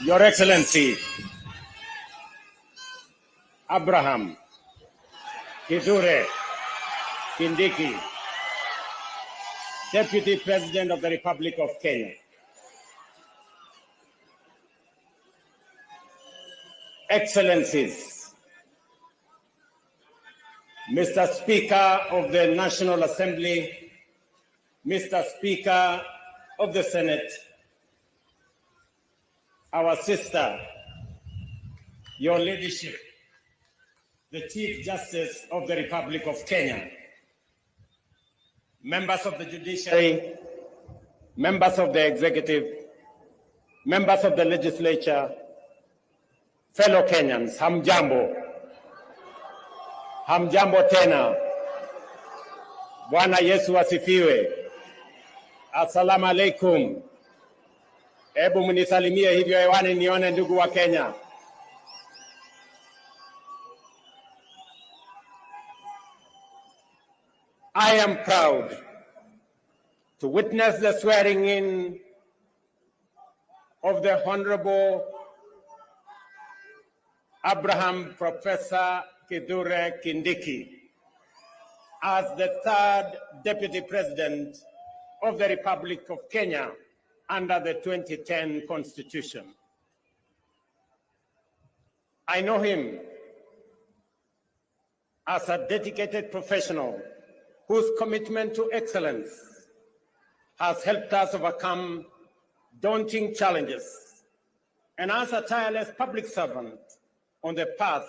Your Excellency, Abraham, Kithure, Kindiki, Deputy President of the Republic of Kenya, Excellencies, Mr. Speaker of the National Assembly, Mr. Speaker of the Senate, our sister, your leadership, the Chief Justice of the Republic of Kenya, members of the judiciary, members of the executive, members of the legislature, fellow Kenyans, hamjambo. Hamjambo tena. Bwana Yesu asifiwe. Assalamu alaikum. Hebu mnisalimie hivyo hewani nione ndugu wa Kenya. I am proud to witness the swearing in of the Honorable Abraham Professor Kithure Kindiki as the third Deputy President of the Republic of Kenya under the 2010 Constitution. I know him as a dedicated professional whose commitment to excellence has helped us overcome daunting challenges, and as a tireless public servant on the path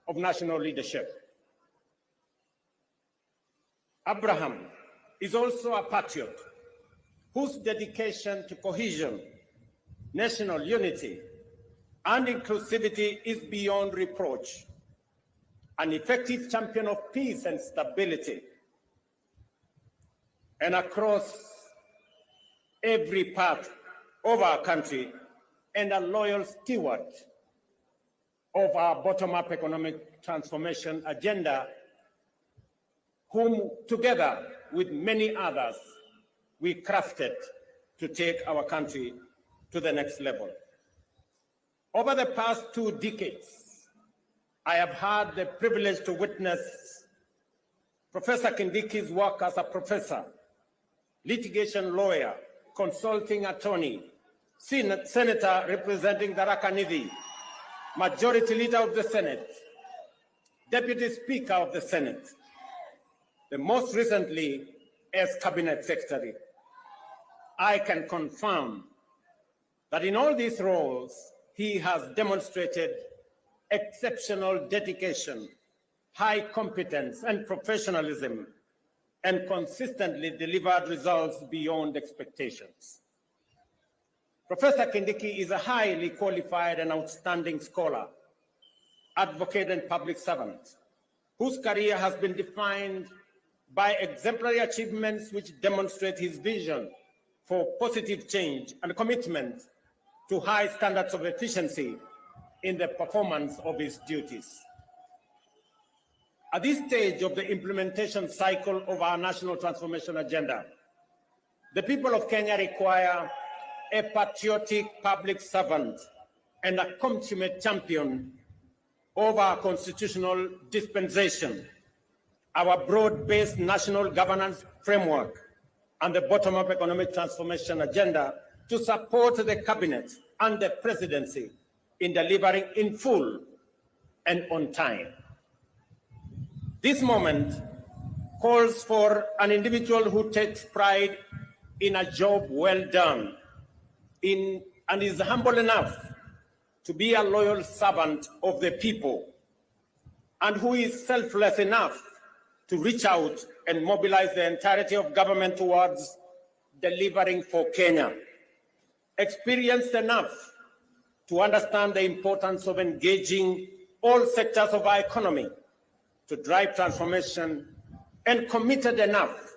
of national leadership. Abraham is also a patriot whose dedication to cohesion, national unity, and inclusivity is beyond reproach, an effective champion of peace and stability, and across every part of our country, and a loyal steward of our bottom-up economic transformation agenda, whom together with many others, we crafted to take our country to the next level. Over the past 2 decades, I have had the privilege to witness Professor Kindiki's work as a professor, litigation lawyer, consulting attorney, senator representing Tharaka Nithi, Majority Leader of the Senate, Deputy Speaker of the Senate, the most recently as Cabinet Secretary. I can confirm that in all these roles, he has demonstrated exceptional dedication, high competence, and professionalism, and consistently delivered results beyond expectations. Professor Kindiki is a highly qualified and outstanding scholar, advocate, and public servant, whose career has been defined by exemplary achievements which demonstrate his vision for positive change and commitment to high standards of efficiency in the performance of his duties. At this stage of the implementation cycle of our national transformation agenda, the people of Kenya require a patriotic public servant and a consummate champion of our constitutional dispensation, our broad-based national governance framework, and the bottom-up economic transformation agenda to support the cabinet and the presidency in delivering in full and on time. This moment calls for an individual who takes pride in a job well done, and is humble enough to be a loyal servant of the people, and who is selfless enough to reach out and mobilize the entirety of government towards delivering for Kenya. Experienced enough to understand the importance of engaging all sectors of our economy to drive transformation, and committed enough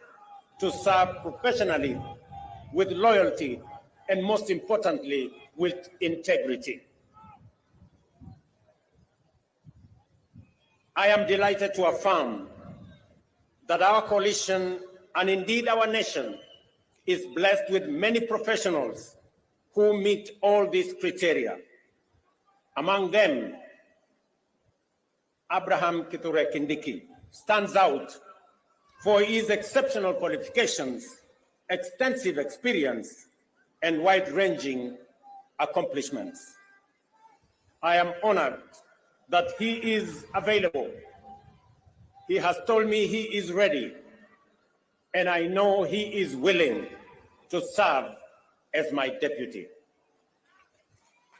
to serve professionally with loyalty and, most importantly, with integrity. I am delighted to affirm that our coalition, and indeed our nation, is blessed with many professionals who meet all these criteria. Among them, Abraham Kithure Kindiki stands out for his exceptional qualifications, extensive experience, and wide-ranging accomplishments. I am honored that he is available. He has told me he is ready, and I know he is willing to serve as my deputy.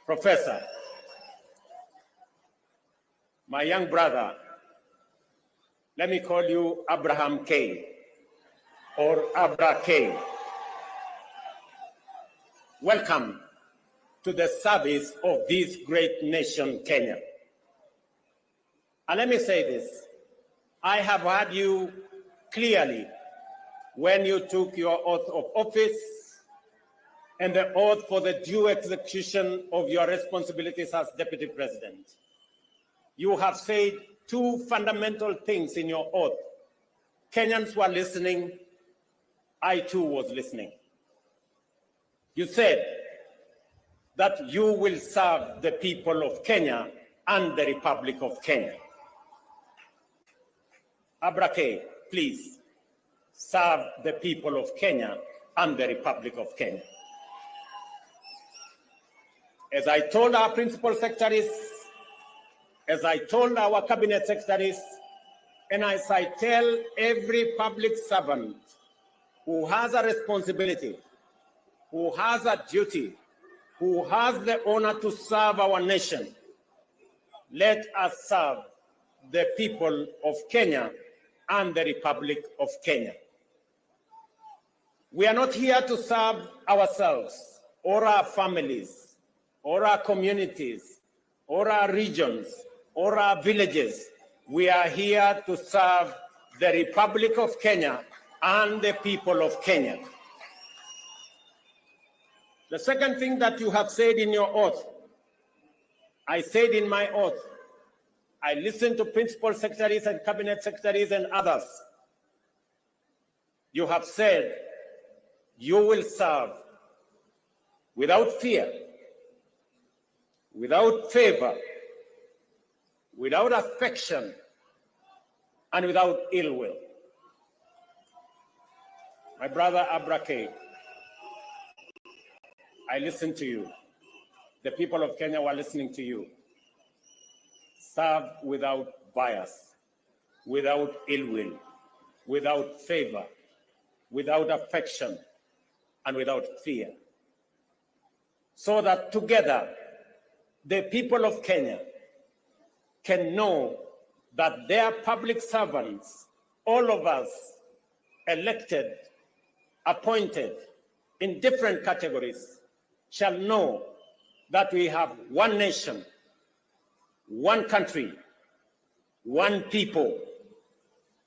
Professor, my young brother, let me call you Abraham K. or Abra K. Welcome to the service of this great nation, Kenya. And let me say this, I have heard you clearly when you took your oath of office and the oath for the due execution of your responsibilities as Deputy President. You have said two fundamental things in your oath. Kenyans were listening, I too was listening. You said that you will serve the people of Kenya and the Republic of Kenya. Abrake, please serve the people of Kenya and the Republic of Kenya. As I told our principal secretaries, as I told our cabinet secretaries, and as I tell every public servant who has a responsibility, who has a duty, who has the honor to serve our nation, let us serve the people of Kenya and the Republic of Kenya. We are not here to serve ourselves or our families or our communities or our regions or our villages. We are here to serve the Republic of Kenya and the people of Kenya. The second thing that you have said in your oath, I said in my oath, I listened to principal secretaries and cabinet secretaries and others. You have said you will serve without fear, without favor, without affection, and without ill will. My brother Abrake, I listened to you. The people of Kenya were listening to you. Serve without bias, without ill will, without favor, without affection, and without fear. So that together, the people of Kenya can know that their public servants, all of us, elected, appointed in different categories, shall know that we have one nation, one country, one people,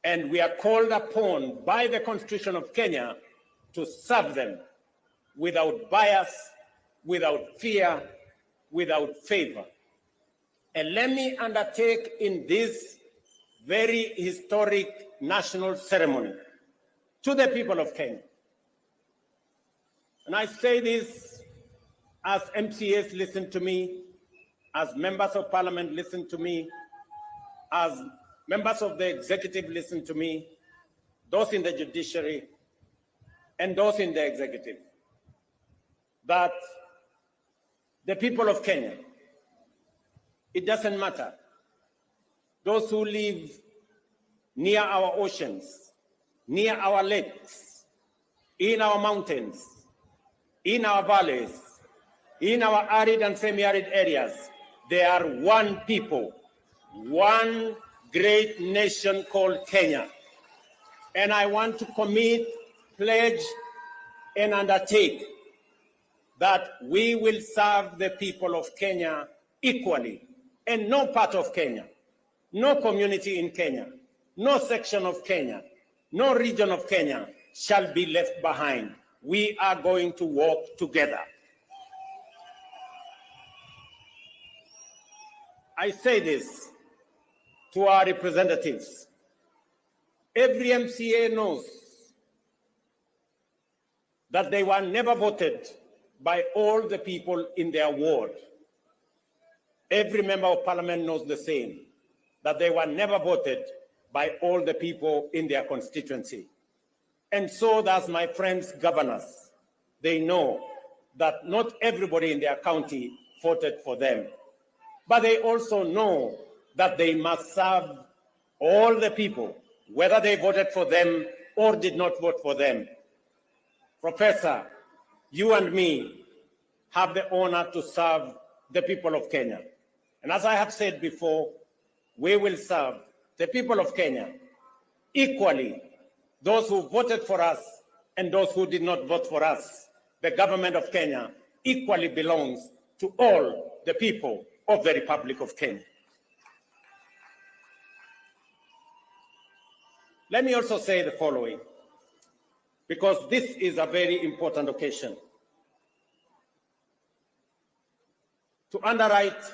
and we are called upon by the Constitution of Kenya to serve them without bias, without fear, without favor. And let me undertake in this very historic national ceremony to the people of Kenya. And I say this as MCAs listen to me, as members of parliament listen to me, as members of the executive listen to me, those in the judiciary and those in the executive, that the people of Kenya, it doesn't matter, those who live near our oceans, near our lakes, in our mountains, in our valleys, in our arid and semi-arid areas, they are one people, one great nation called Kenya. And I want to commit, pledge, and undertake that we will serve the people of Kenya equally, and no part of Kenya, no community in Kenya, no section of Kenya, no region of Kenya shall be left behind. We are going to work together. I say this to our representatives. Every MCA knows that they were never voted by all the people in their ward. Every member of parliament knows the same, that they were never voted by all the people in their constituency. And so does my friends governors. They know that not everybody in their county voted for them, but they also know that they must serve all the people, whether they voted for them or did not vote for them. Professor, you and me have the honor to serve the people of Kenya. And as I have said before, we will serve the people of Kenya equally, those who voted for us and those who did not vote for us. The government of Kenya equally belongs to all the people of the Republic of Kenya. Let me also say the following, because this is a very important occasion. To underwrite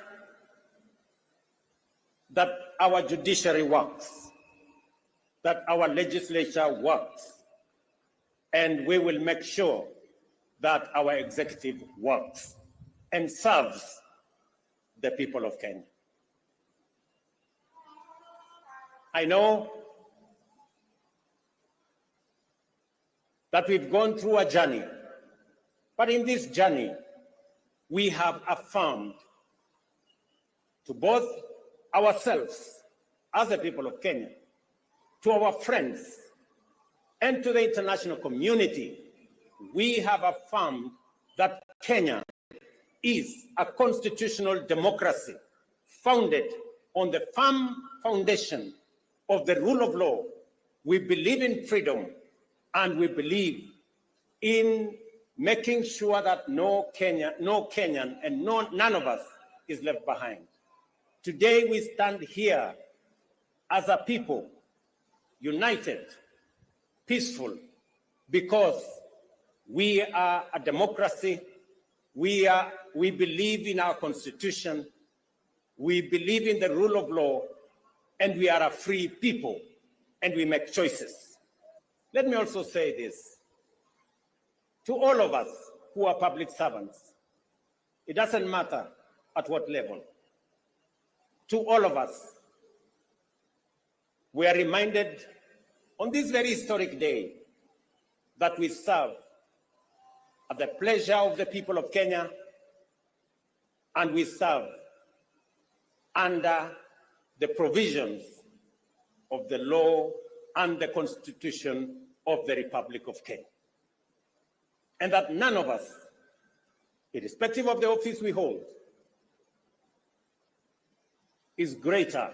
that our judiciary works, that our legislature works, and we will make sure that our executive works and serves the people of Kenya. I know that we've gone through a journey, but in this journey, we have affirmed to both ourselves as the people of Kenya, to our friends, and to the international community, we have affirmed that Kenya is a constitutional democracy founded on the firm foundation of the rule of law. We believe in freedom, and we believe in making sure that no Kenyan and none of us is left behind. Today we stand here as a people, united, peaceful, because we are a democracy. We believe in our constitution. We believe in the rule of law, and we are a free people, and we make choices. Let me also say this to all of us who are public servants. It doesn't matter at what level. To all of us, we are reminded on this very historic day that we serve at the pleasure of the people of Kenya, and we serve under the provisions of the law and the Constitution of the Republic of Kenya. And that none of us, irrespective of the office we hold, is greater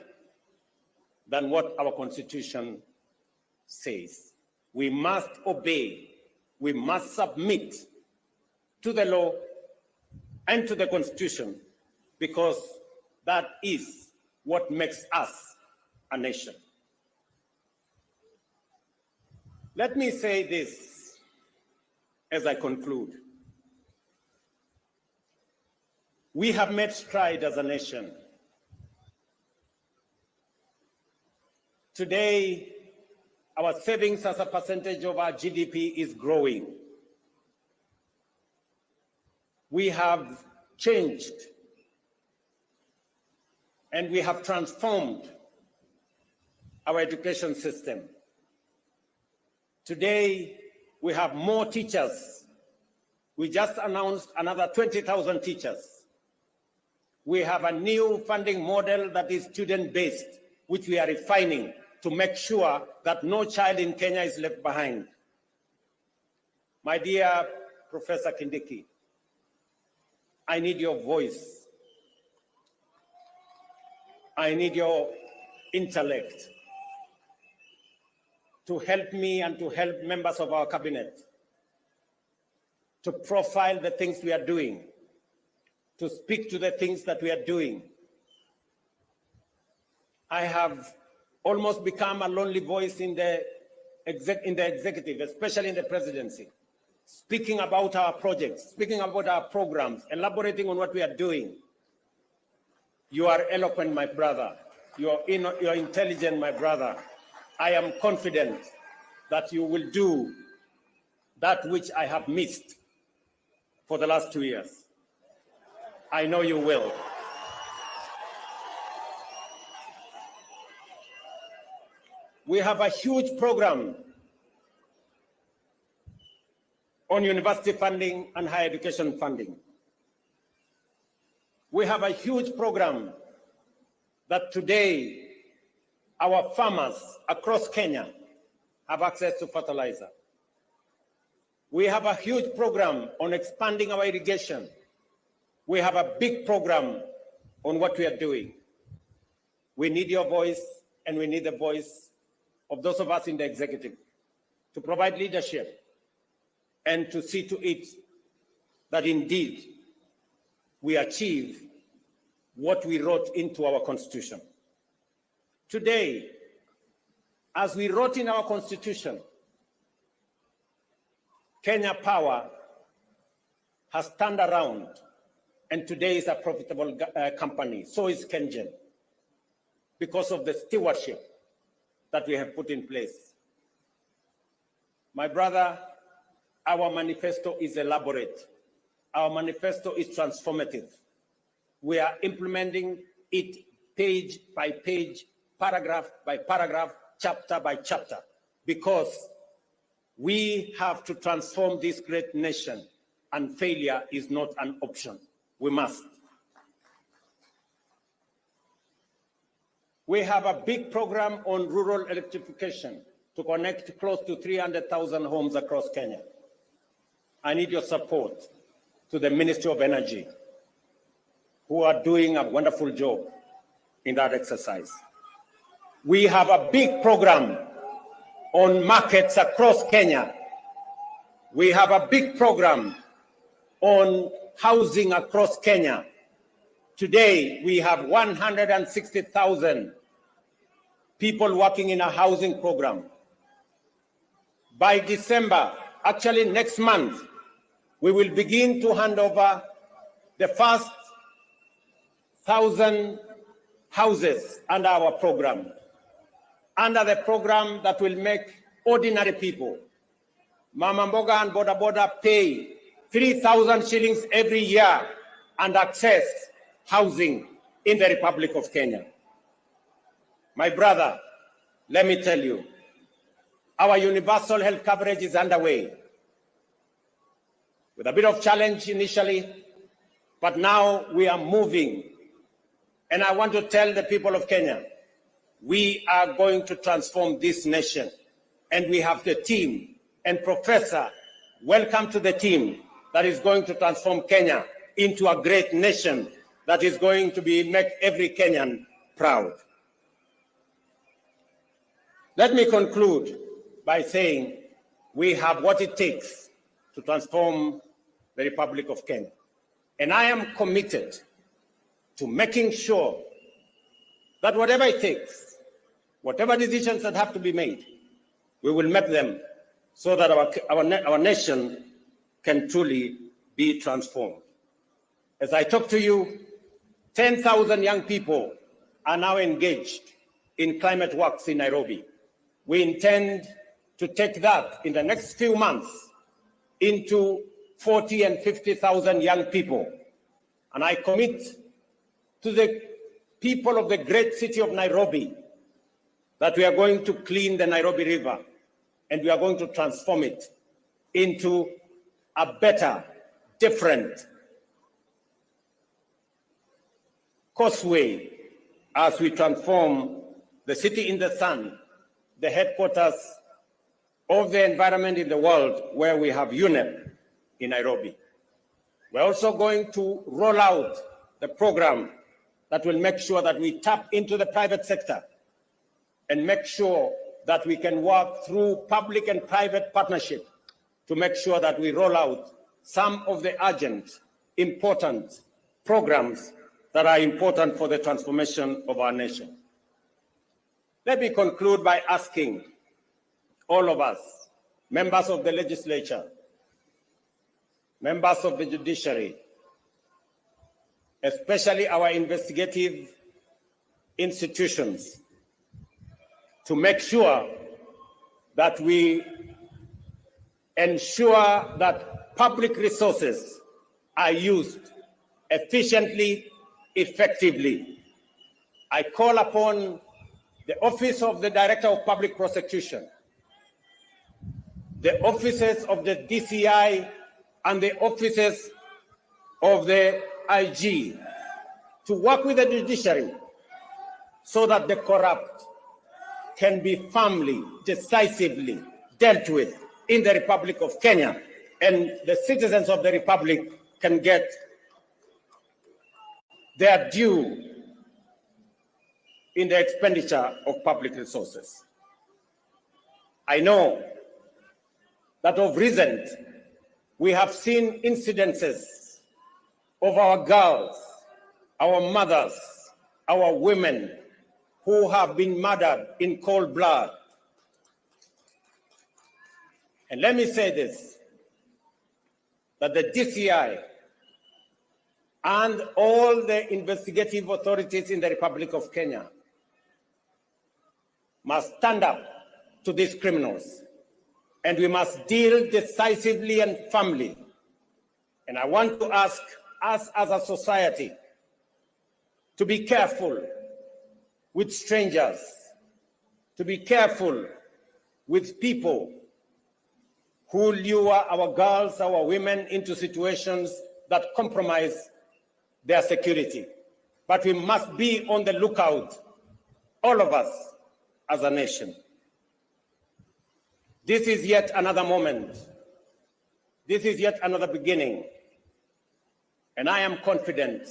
than what our Constitution says. We must obey, we must submit to the law and to the Constitution, because that is what makes us a nation. Let me say this as I conclude. We have made stride as a nation. Today, our savings as a percentage of our GDP is growing. We have changed and we have transformed our education system. Today, we have more teachers. We just announced another 20,000 teachers. We have a new funding model that is student-based, which we are refining to make sure that no child in Kenya is left behind. My dear Professor Kindiki, I need your voice. I need your intellect to help me and to help members of our cabinet to profile the things we are doing, to speak to the things that we are doing. I have almost become a lonely voice in the executive, especially in the presidency, speaking about our projects, speaking about our programs, elaborating on what we are doing. You are eloquent, my brother. You're intelligent, my brother. I am confident that you will do that which I have missed for the last 2 years. I know you will. We have a huge program on university funding and higher education funding. We have a huge program that today our farmers across Kenya have access to fertilizer. We have a huge program on expanding our irrigation. We have a big program on what we are doing. We need your voice, and we need the voice of those of us in the executive to provide leadership and to see to it that indeed we achieve what we wrote into our Constitution. Today, as we wrote in our Constitution, Kenya Power has turned around and today is a profitable company. So is KenGen, because of the stewardship that we have put in place. My brother, our manifesto is elaborate. Our manifesto is transformative. We are implementing it page by page, paragraph by paragraph, chapter by chapter, because we have to transform this great nation, and failure is not an option. We must. We have a big program on rural electrification to connect close to 300,000 homes across Kenya. I need your support to the Ministry of Energy, who are doing a wonderful job in that exercise. We have a big program on markets across Kenya. We have a big program on housing across Kenya. Today, we have 160,000 people working in a housing program. By December, actually next month, we will begin to hand over the first 1,000 houses under our program, under the program that will make ordinary people, Mama Mboga and Boda Boda, pay 3,000 shillings every year and access housing in the Republic of Kenya. My brother, let me tell you, our universal health coverage is underway with a bit of challenge initially, but now we are moving. And I want to tell the people of Kenya, we are going to transform this nation, and we have the team. And Professor, welcome to the team that is going to transform Kenya into a great nation that is going to make every Kenyan proud. Let me conclude by saying we have what it takes to transform the Republic of Kenya. And I am committed to making sure that whatever it takes, whatever decisions that have to be made, we will make them so that our nation can truly be transformed. As I talk to you, 10,000 young people are now engaged in climate works in Nairobi. We intend to take that in the next few months into 40 and 50,000 young people. And I commit to the people of the great city of Nairobi that we are going to clean the Nairobi River, and we are going to transform it into a better, different causeway as we transform the city in the sun, the headquarters of the environment in the world, where we have UNEP in Nairobi. We're also going to roll out the program that will make sure that we tap into the private sector and make sure that we can work through public and private partnership to make sure that we roll out some of the urgent, important programs that are important for the transformation of our nation. Let me conclude by asking all of us, members of the legislature, members of the judiciary, especially our investigative institutions, to make sure that we ensure that public resources are used efficiently, effectively. I call upon the Office of the Director of Public Prosecution, the offices of the DCI, and the offices of the IG to work with the judiciary so that the corrupt can be firmly, decisively dealt with in the Republic of Kenya, and the citizens of the Republic can get their due in the expenditure of public resources. I know that of recent, we have seen incidences of our girls, our mothers, our women who have been murdered in cold blood. And let me say this, that the DCI and all the investigative authorities in the Republic of Kenya must stand up to these criminals, and we must deal decisively and firmly. And I want to ask us as a society to be careful with strangers, to be careful with people who lure our girls, our women into situations that compromise their security. But we must be on the lookout, all of us as a nation. This is yet another moment. This is yet another beginning. And I am confident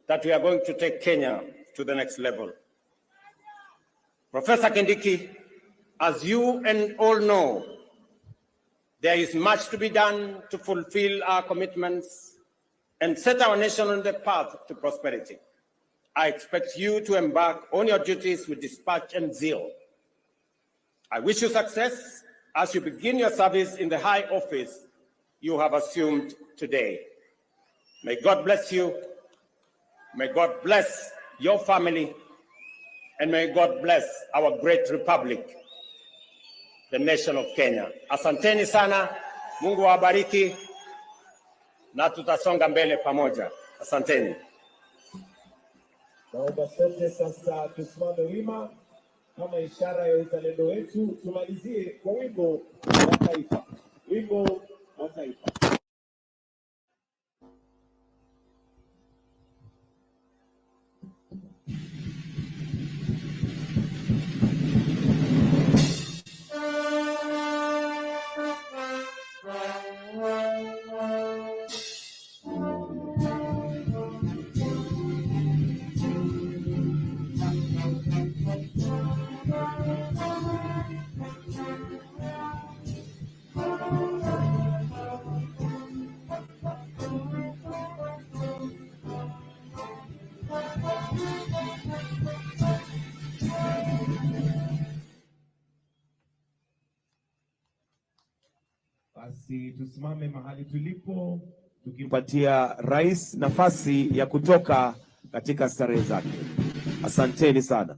that we are going to take Kenya to the next level. Professor Kindiki, as you and all know, there is much to be done to fulfill our commitments and set our nation on the path to prosperity. I expect you to embark on your duties with dispatch and zeal. I wish you success as you begin your service in the high office you have assumed today. May God bless you. May God bless your family. And may God bless our great republic, the nation of Kenya. Asanteni sana, Mungu awabariki, na tutasonga mbele pamoja. Asanteni. Naomba sote sasa tusimame wima kama ishara ya uzalendo wetu. Tumalizie kwa wimbo wa taifa. Wimbo wa taifa. Basi tusimame mahali tulipo tukimpatia rais nafasi ya kutoka katika starehe zake. Asanteni sana.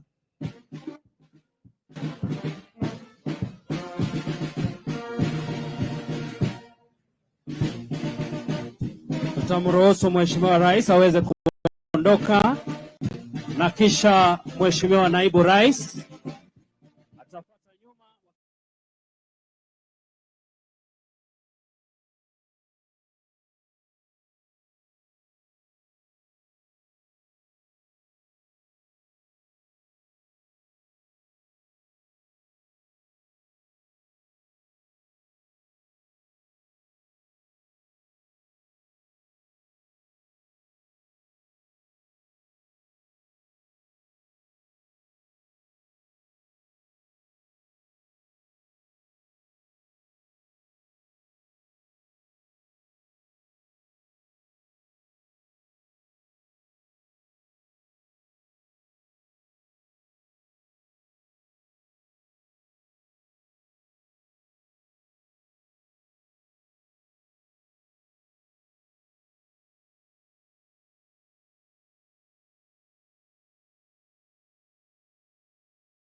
Tutamruhusu Mheshimiwa Rais aweze kuondoka na kisha Mheshimiwa Naibu Rais